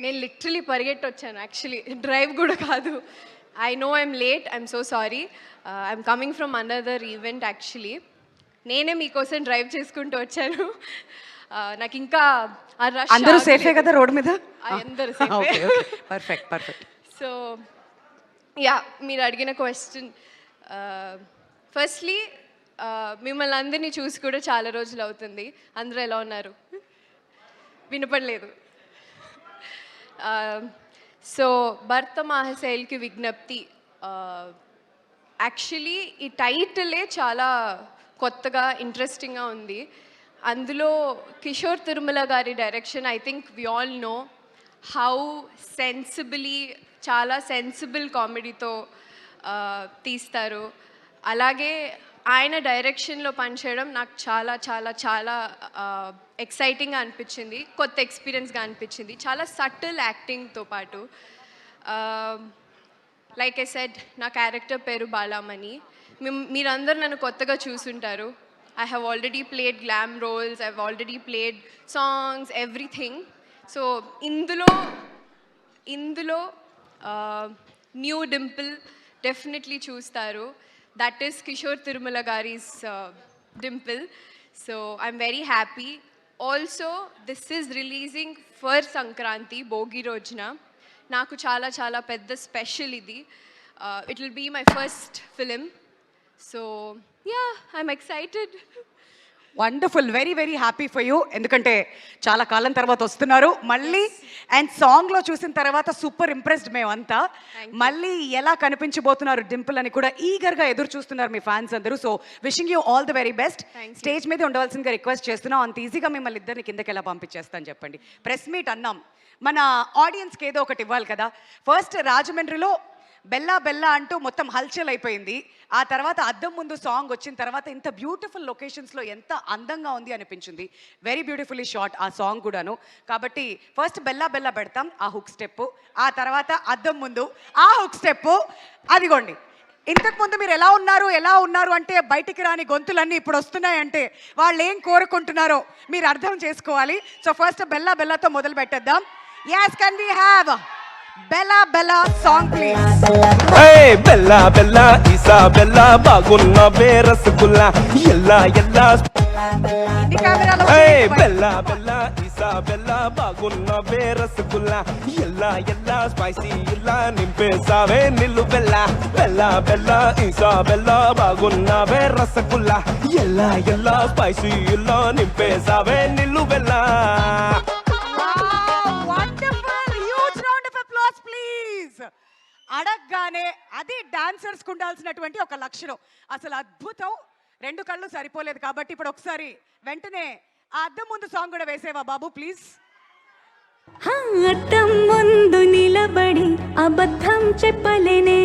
నేను లిటరలీ పరిగెట్టి వచ్చాను యాక్చువల్లీ, డ్రైవ్ కూడా కాదు. I know I'm late, I'm so sorry. I'm coming from another event actually. నేనే మీకోసం డ్రైవ్ చేసుకుంటూ వచ్చాను. నాకు ఇంకా అందరూ సేఫే కదా రోడ్ మీద? అందరూ సేఫే. Perfect perfect. సో యా, మీరు అడిగిన క్వశ్చన్, ఫస్ట్లీ మిమ్మల్ని అందరినీ చూసి కూడా చాలా రోజులు అవుతుంది. అందరూ ఎలా ఉన్నారు? వినపడలేదు. సో భర్త మహాశైల్కి విజ్ఞప్తి, యాక్చువల్లీ ఈ టైటిలే చాలా కొత్తగా ఇంట్రెస్టింగ్గా ఉంది. అందులో కిషోర్ తిరుమల గారి direction, I think we all know how sensibly, చాలా సెన్సిబుల్ కామెడీతో తీస్తారు. అలాగే ఆయన డైరెక్షన్లో పనిచేయడం నాకు చాలా చాలా చాలా ఎక్సైటింగ్గా అనిపించింది, కొత్త ఎక్స్పీరియన్స్గా అనిపించింది. చాలా సటిల్ యాక్టింగ్తో పాటు, లైక్ ఐ సెడ్, నా క్యారెక్టర్ పేరు బాలామణి. మీరందరూ నన్ను కొత్తగా చూసుంటారు. I have already played glam roles, I've already played songs, everything. So ఇందులో న్యూ డింపుల్ డెఫినెట్లీ చూస్తారు. దట్ ఈస్ కిషోర్ తిరుమల గారీస్ Dimple. So I'm very happy. Also this is releasing for Sankranti, Bhogi రోజున. నాకు చాలా చాలా పెద్ద స్పెషల్ ఇది. It will be my first film. So ya, I'm excited. Wonderful, very very happy for you. ఎందుకంటే చాలా కాలం తర్వాత వస్తున్నారు మళ్ళీ. అండ్ సాంగ్లో చూసిన తర్వాత సూపర్ ఇంప్రెస్డ్ మేమంతా. మళ్ళీ ఎలా కనిపించబోతున్నారు డింపుల్ అని కూడా ఈగర్గా ఎదురు చూస్తున్నారు మీ ఫ్యాన్స్ అందరూ. So wishing you all the very best. Stage మీద ఉండవలసిందిగా రిక్వెస్ట్ చేస్తున్నాం. అంత ఈజీగా మిమ్మల్ని ఇద్దరిని కిందకి ఎలా పంపించేస్తాను చెప్పండి. ప్రెస్ మీట్ అన్నాం, మన ఆడియన్స్కి ఏదో ఒకటి ఇవ్వాలి కదా. ఫస్ట్ రాజమండ్రిలో బెల్లా బెల్లా అంటూ మొత్తం హల్చల్ అయిపోయింది. ఆ తర్వాత అద్దం ముందు సాంగ్ వచ్చిన తర్వాత ఇంత బ్యూటిఫుల్ లొకేషన్స్లో ఎంత అందంగా ఉంది అనిపించింది. వెరీ బ్యూటిఫుల్లీ షాట్ ఆ సాంగ్ కూడాను. కాబట్టి ఫస్ట్ బెల్లా బెల్లా పెడతాం, ఆ హుక్ స్టెప్. ఆ తర్వాత అద్దం ముందు ఆ హుక్ స్టెప్. అదిగోండి, ఇంతకుముందు మీరు ఎలా ఉన్నారు అంటే బయటికి రాని గొంతులన్నీ ఇప్పుడు వస్తున్నాయంటే వాళ్ళు ఏం కోరుకుంటున్నారో మీరు అర్థం చేసుకోవాలి. సో ఫస్ట్ బెల్లా బెల్లాతో మొదలు పెట్టేద్దాం. yes, can we have Bella Bella song please? Hey Bella Bella Isabella bagunna be rasgulla yella yella. Indi camera lo. Hey Bella Bella Isabella bagunna be rasgulla yella yella spicy illa nimpe save nillu bella. Bella Bella Isabella bagunna be rasgulla yella yella spicy illa nimpe save nillu bella. అడగగానే అది డాన్సర్స్కి ఉండాల్సినటువంటి ఒక లక్షణం. అసలు అద్భుతం. రెండు కళ్ళు సరిపోలేదు కాబట్టి ఇప్పుడు ఒకసారి వెంటనే ఆ అద్దం ముందు సాంగ్ కూడా వేసేవా బాబు ప్లీజ్. అద్దం ముందు నిలబడి అబద్ధం చెప్పలేనే,